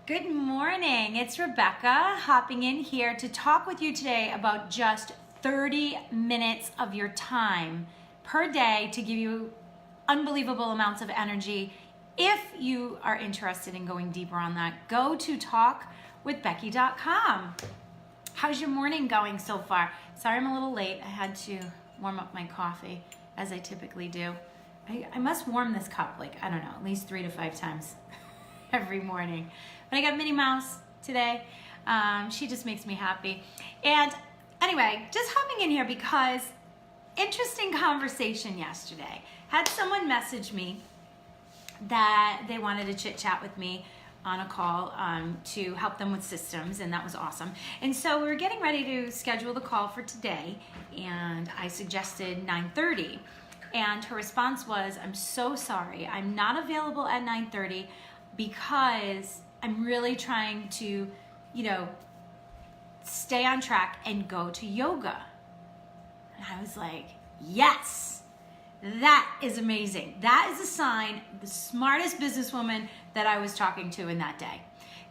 Good morning, it's Rebecca hopping in here to talk with you today about just 30 minutes of your time per day to give you unbelievable amounts of energy. If you are interested in going deeper on that, go to talkwithbecky.com. How's your morning going so far? Sorry I'm a little late. I had to warm up my coffee as I typically do. I must warm this cup like, I don't know, at least 3 to 5 times every morning. But I got Minnie Mouse today. She just makes me happy. And anyway, just hopping in here because interesting conversation yesterday. Had someone message me that they wanted to chit chat with me on a call to help them with systems, and that was awesome. And so we were getting ready to schedule the call for today, and I suggested 9:30. And her response was, I'm so sorry, I'm not available at 9:30 because I'm really trying to, stay on track and go to yoga. And I was like, yes, that is amazing. That is a sign, the smartest businesswoman that I was talking to in that day,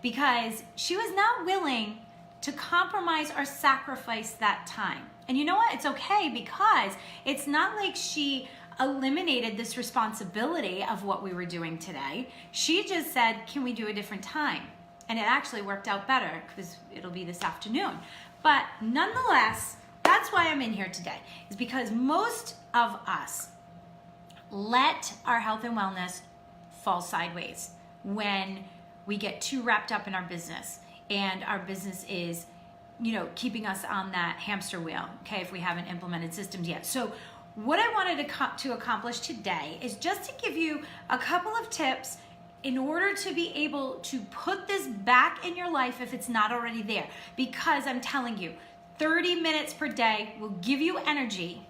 because she was not willing to compromise or sacrifice that time. And you know what? It's okay, because it's not like she eliminated this responsibility of what we were doing today. She just said, can we do a different time? And it actually worked out better because it'll be this afternoon. But nonetheless, that's why I'm in here today, is because most of us let our health and wellness fall sideways when we get too wrapped up in our business, and our business is, keeping us on that hamster wheel, okay, if we haven't implemented systems yet. So what I wanted to accomplish today is just to give you a couple of tips in order to be able to put this back in your life if it's not already there. Because I'm telling you, 30 minutes per day will give you energy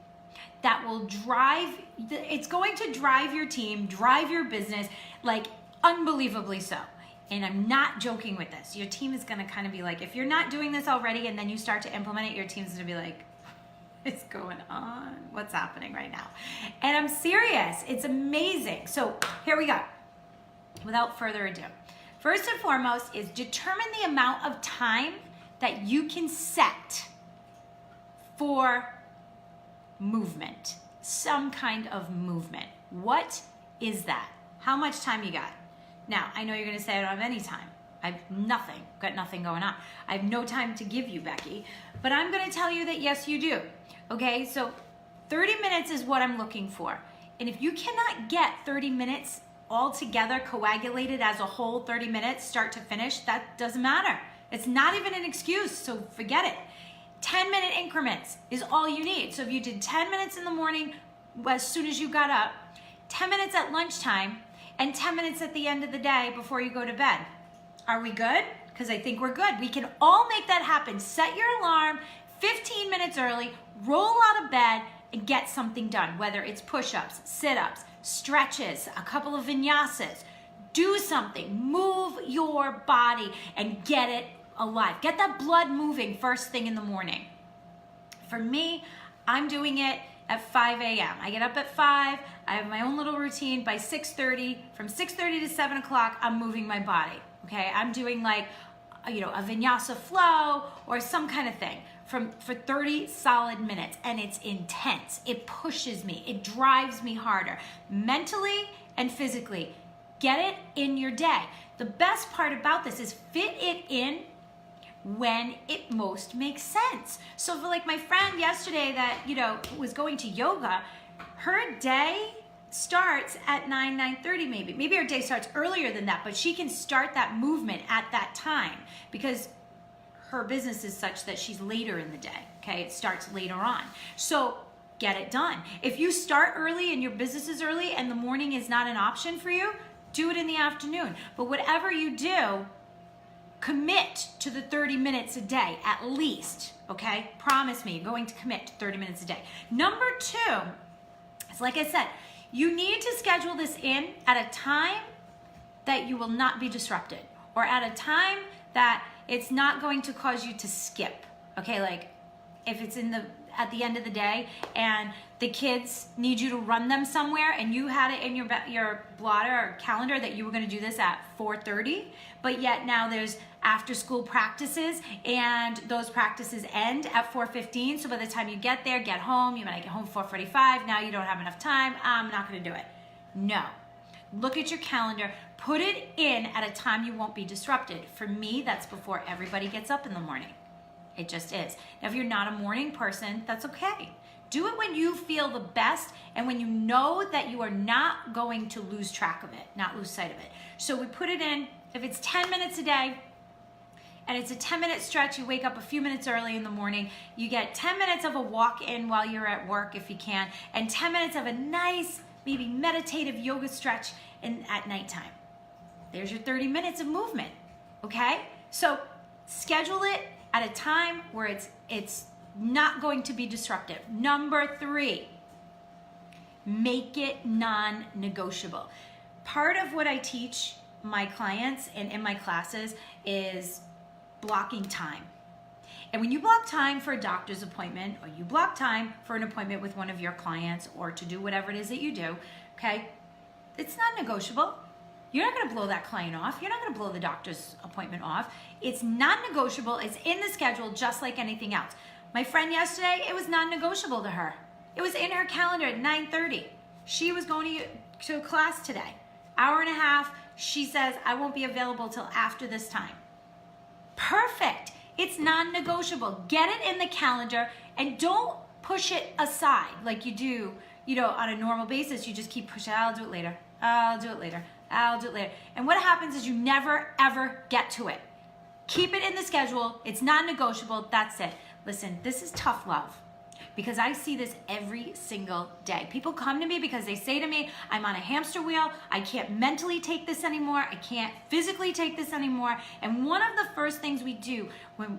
that will drive, it's going to drive your team, drive your business, like unbelievably so. And I'm not joking with this. Your team is gonna kind of be like, if you're not doing this already and then you start to implement it, your team's gonna be like, what's going on? What's happening right now? And I'm serious, it's amazing. So here we go. Without further ado, first and foremost is determine the amount of time that you can set for movement, some kind of movement. What is that? How much time you got? Now, I know you're gonna say I don't have any time. I've got nothing going on. I have no time to give you, Becky, but I'm gonna tell you that yes, you do. Okay, so 30 minutes is what I'm looking for. And if you cannot get 30 minutes all together, coagulated as a whole 30 minutes, start to finish, that doesn't matter. It's not even an excuse, so forget it. 10-minute increments is all you need. So if you did 10 minutes in the morning as soon as you got up, 10 minutes at lunchtime, and 10 minutes at the end of the day before you go to bed. Are we good? Because I think we're good. We can all make that happen. Set your alarm 15 minutes early, roll out of bed, and get something done, whether it's push-ups, sit-ups, stretches, a couple of vinyasas. Do something, move your body and get it alive. Get that blood moving first thing in the morning. For me, I'm doing it at 5 a.m. I get up at 5, I have my own little routine. By 6:30, from 6:30 to 7 o'clock, I'm moving my body, okay? I'm doing like, a vinyasa flow or some kind of thing for 30 solid minutes, and it's intense. It pushes me, it drives me harder, mentally and physically. Get it in your day. The best part about this is fit it in when it most makes sense. So for like my friend yesterday that, was going to yoga, her day starts at 9:30 maybe. Maybe her day starts earlier than that, but she can start that movement at that time because her business is such that she's later in the day, okay? It starts later on. So get it done. If you start early and your business is early and the morning is not an option for you, do it in the afternoon. But whatever you do, commit to the 30 minutes a day at least, okay? Promise me you're going to commit to 30 minutes a day. Number 2 is, like I said, you need to schedule this in at a time that you will not be disrupted, or at a time that it's not going to cause you to skip, okay? Like if it's in the at the end of the day and the kids need you to run them somewhere and you had it in your blotter or calendar that you were going to do this at 4:30, but yet now there's after school practices and those practices end at 4:15. So by the time you get there, get home, you might get home 4:45. Now you don't have enough time. I'm not going to do it. No. Look at your calendar. Put it in at a time you won't be disrupted. For me, that's before everybody gets up in the morning. It just is. Now, if you're not a morning person, that's okay. Do it when you feel the best and when you know that you are not going to lose track of it, not lose sight of it. So we put it in, if it's 10 minutes a day, and it's a 10-minute stretch, you wake up a few minutes early in the morning, you get 10 minutes of a walk in while you're at work if you can, and 10 minutes of a nice, maybe meditative yoga stretch at nighttime. There's your 30 minutes of movement, okay? So schedule it at a time where it's not going to be disruptive. Number 3, make it non-negotiable. Part of what I teach my clients and in my classes is blocking time. And when you block time for a doctor's appointment, or you block time for an appointment with one of your clients, or to do whatever it is that you do, okay, it's not negotiable. You're not going to blow that client off. You're not going to blow the doctor's appointment off. It's non-negotiable. It's in the schedule just like anything else. My friend yesterday, it was non-negotiable to her. It was in her calendar at 9:30. She was going to a class today. Hour and a half. She says, I won't be available till after this time. Perfect. It's non-negotiable. Get it in the calendar and don't push it aside like you do, on a normal basis. You just keep pushing, I'll do it later. I'll do it later. I'll do it later. And what happens is you never, ever get to it. Keep it in the schedule. It's non-negotiable. That's it. Listen, this is tough love because I see this every single day. People come to me because they say to me, I'm on a hamster wheel. I can't mentally take this anymore. I can't physically take this anymore. And one of the first things we do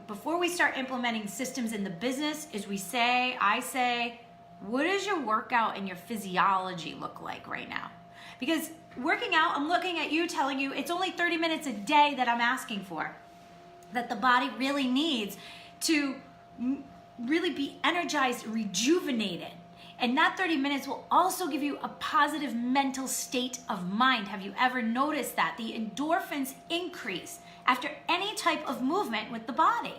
before we start implementing systems in the business is I say, what does your workout and your physiology look like right now? Because working out, I'm looking at you telling you it's only 30 minutes a day that I'm asking for, that the body really needs to really be energized, rejuvenated. And that 30 minutes will also give you a positive mental state of mind. Have you ever noticed that? The endorphins increase after any type of movement with the body.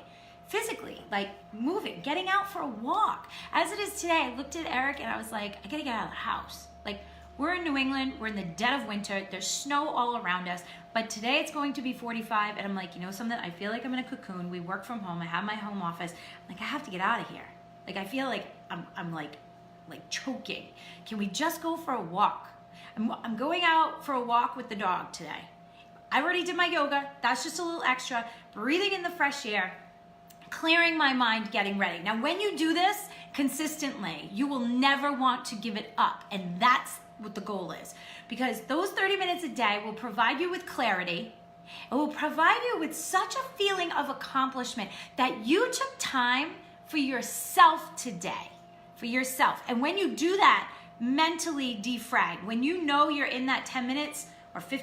Physically, like moving, getting out for a walk. As it is today, I looked at Eric and I was like, I gotta get out of the house. Like, we're in New England, we're in the dead of winter, there's snow all around us, but today it's going to be 45, and I'm like, you know something, I feel like I'm in a cocoon, we work from home, I have my home office, I'm like, I have to get out of here. Like, I feel like I'm like choking. Can we just go for a walk? I'm going out for a walk with the dog today. I already did my yoga, that's just a little extra, breathing in the fresh air, clearing my mind, getting ready. Now, when you do this consistently, you will never want to give it up, and that's what the goal is, because those 30 minutes a day will provide you with clarity. It will provide you with such a feeling of accomplishment that you took time for yourself today, for yourself. And when you do that, mentally defrag, when you know you're in that 10 minutes or 15